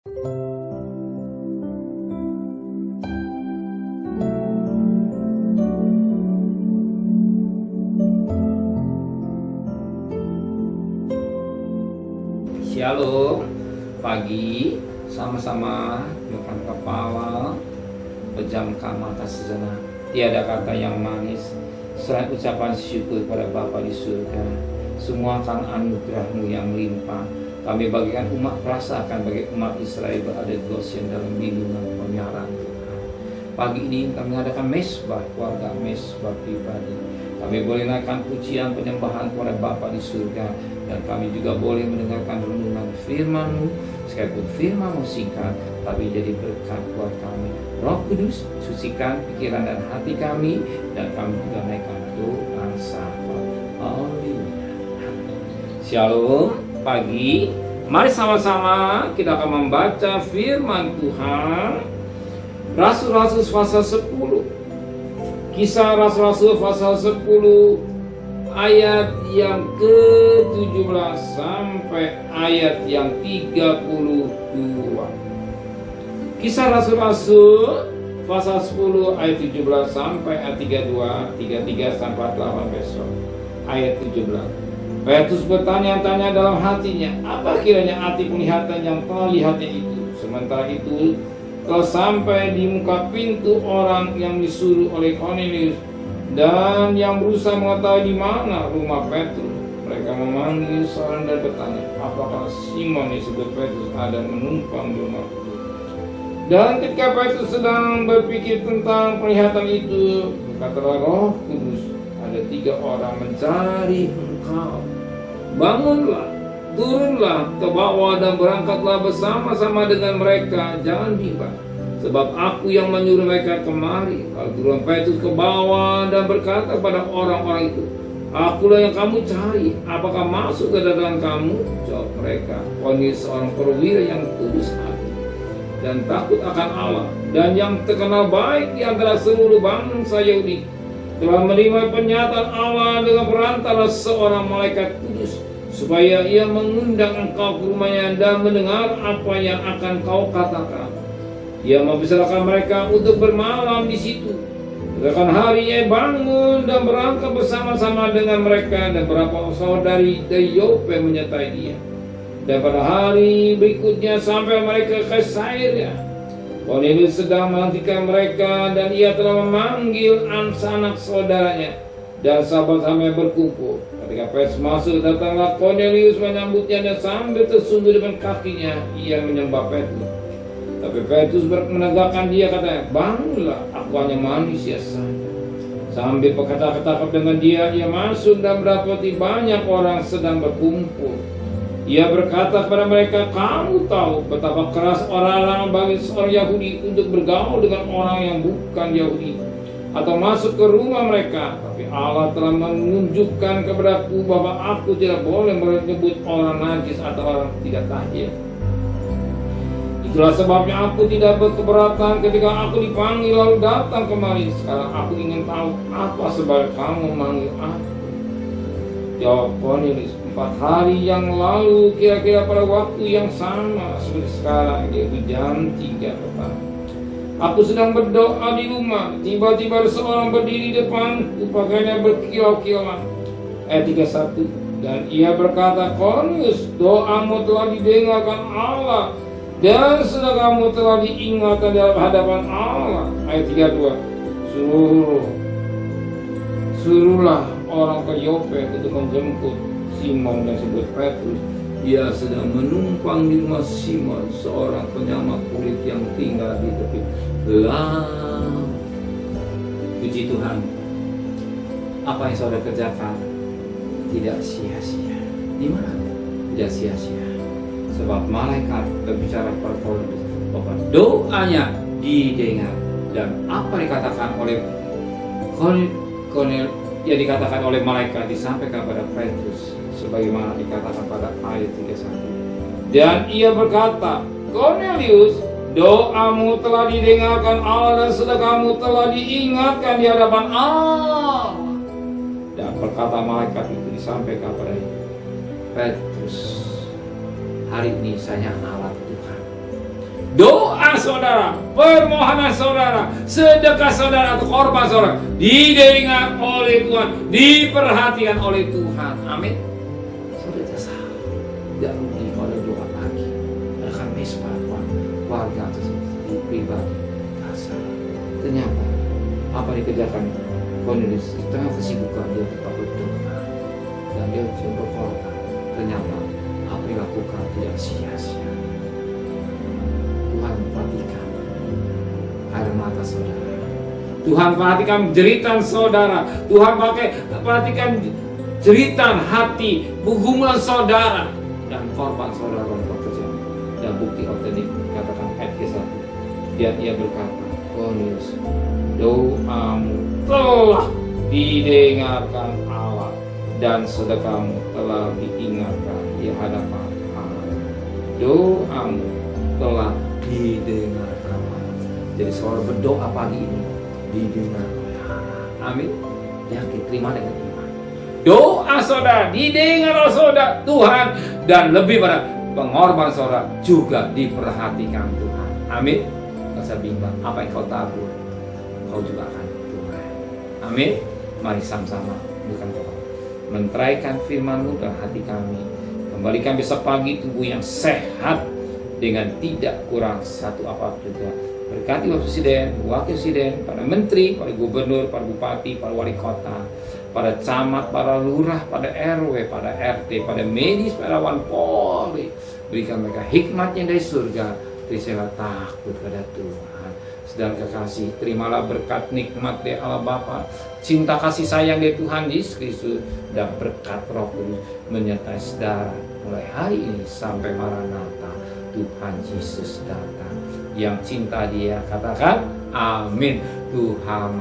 Shalom, pagi sama-sama makan kepala, pejamkan mata sejenak. Tiada kata yang manis selain ucapan syukur pada Bapa di surga. Semua akan anugerah-Mu yang melimpah. Kami bagikan umat rasakan bagi umat Israel berada di Goshen dalam lindungan pemeliharaan Tuhan. Pagi ini kami mengadakan mesbah keluarga, mesbah pribadi. Kami boleh naikkan pujian penyembahan kepada Bapa di surga. Dan kami juga boleh mendengarkan renungan firman-Mu. Sekalipun firman-Mu singkat, tapi jadi berkat buat kami. Roh Kudus, sucikan pikiran dan hati kami. Dan kami juga naikkan doa sahabat. Haleluya. Shalom, pagi. Mari sama-sama kita akan membaca firman Tuhan. Rasul-Rasul pasal 10. Kisah Rasul-Rasul pasal 10. Ayat yang ke-17 sampai ayat yang 32. Kisah Rasul-Rasul pasal 10 ayat 17 sampai ayat 32, 33 sampai 8 besok. Ayat 17. Petrus bertanya-tanya dalam hatinya, apa kiranya arti penglihatan yang telah lihatnya itu? Sementara itu telah sampai di muka pintu orang yang disuruh oleh Kornelius dan yang berusaha mengetahui di mana rumah Petrus. Mereka memanggil seorang dan bertanya, apakah Simon disebut Petrus ada menumpang di rumah itu? Dan ketika Petrus sedang berpikir tentang penglihatan itu, berkatalah Roh Kudus, ada 3 orang mencari engkau. Bangunlah, turunlah ke bawah dan berangkatlah bersama-sama dengan mereka, jangan bimbang. Sebab aku yang menyuruh mereka kemari. Lalu turun Petrus ke bawah dan berkata pada orang-orang itu, akulah yang kamu cari. Apakah masuk ke dalam kamu? Jawab mereka, Kornelius seorang perwira yang tulus hati dan takut akan Allah, dan yang terkenal baik di antara seluruh bangsa Yahudi, telah menerima pernyataan Allah dengan perantara seorang malaikat kudus, supaya ia mengundang engkau ke rumahnya dan mendengar apa yang akan kau katakan. Ia membesarkan mereka untuk bermalam di situ. Keesokan hari ia bangun dan berangkat bersama-sama dengan mereka, dan beberapa saudari dari Yope menyertai dia. Dan pada hari berikutnya sampai mereka ke Kaisaria. Kornelius sedang menantikan mereka, dan ia telah memanggil anak saudaranya dan sahabat-sahabatnya berkumpul. Ketika Petrus masuk, datanglah Kornelius menyambutnya, dan sambil tersungguh depan kakinya ia menyembah Petrus. Tapi Petrus menegakkan dia, katanya, bangunlah, aku hanya manusia saja. Sambil berkata-kata dengan dia, ia masuk dan mendapati banyak orang sedang berkumpul. Ia berkata kepada mereka, kamu tahu betapa keras orang-orang bagi seorang Yahudi untuk bergaul dengan orang yang bukan Yahudi atau masuk ke rumah mereka. Tapi Allah telah menunjukkan kepadaku bahwa aku tidak boleh menyebut orang najis atau orang tidak tahir. Itulah sebabnya aku tidak berkeberatan ketika aku dipanggil lalu datang kemari. Sekarang aku ingin tahu apa sebab kamu memanggil aku. Jawab Kornelius, 4 hari yang lalu, kira-kira pada waktu yang sama seperti sekarang, yaitu jam 3 petang, aku sedang berdoa di rumah. Tiba-tiba seorang berdiri di depanku, pakaiannya berkilau-kilauan. Ayat 31. Dan ia berkata, Kornelius, doamu telah didengarkan Allah, dan sedekahmu telah diingatkan dalam hadapan Allah. Ayat 32. Suruhlah orang ke Yope untuk menjemput Simon dan disebut Petrus. Dia sedang menumpang di rumah Simon, seorang penyamak kulit yang tinggal di tepi laut. Puji Tuhan, apa yang saudara kerjakan tidak sia-sia. Di mana? Tidak sia-sia. Sebab malaikat berbicara kepada Kornelius bahwa doanya didengar, dan apa dikatakan oleh Kornelius, yang dikatakan oleh malaikat disampaikan pada Petrus sebagaimana dikatakan pada ayat 31. Dan ia berkata, Kornelius, doamu telah didengarkan Allah, dan sedekahmu telah diingatkan di hadapan Allah. Dan perkataan malaikat itu disampaikan pada Petrus, hari ini saya alat Tuhan. doa saudara, permohonan saudara, sedekah saudara atau korban saudara didengar oleh Tuhan, diperhatikan oleh Tuhan. Amin. Sudah jasa, tidak rugi kalau doa pagi, akan mesbah warga atau pribadi. Jasa. Ternyata apa dikerjakan Cornelius di tengah kesibukan dia tetap berdoa dan dia coba berkorban. Ternyata apa yang dilakukan tidak sia-sia. Tuhan perhatikan air mata saudara. Tuhan perhatikan jeritan saudara. Tuhan perhatikan jeritan hati, gumulan saudara dan korban saudara dalam pekerjaan. Dan bukti otentik katakan ayat ke-1. Ia berkata, Cornelius, doamu telah didengarkan Allah dan sedekahmu telah diingatkan di hadapan Allah. Doamu telah didengarkan Allah. Jadi saudara berdoa pagi ini didengar oleh Allah. Amin. Yakin, terima dengan iman. Doa saudara didengar oleh saudara Tuhan, dan lebih pada pengorbanan saudara juga diperhatikan Tuhan. Amin. Rasa bimbang apa yang kau tabur, kau juga akan tuai. Amin. Mari sama-sama bukan doa, menteraikan firman-Mu dalam hati kami. Kembalikan besok pagi tubuh yang sehat dengan tidak kurang satu apa juga. Berkati Bapak Presiden, Wakil Presiden, para menteri, para gubernur, para bupati, para wali kota, para camat, para lurah, pada RW, pada RT, pada medis, para lawan Polri. Berikan mereka hikmatnya dari surga. Terilah takut pada Tuhan. Sedang kekasih, terimalah berkat nikmat dari Allah Bapa, cinta kasih sayang dari Tuhan Yesus Kristus, dan berkat Roh Kudus menyertai saudara mulai hari ini sampai Maranatha Tuhan Yesus datang. Yang cinta Dia katakan amin. Tuhan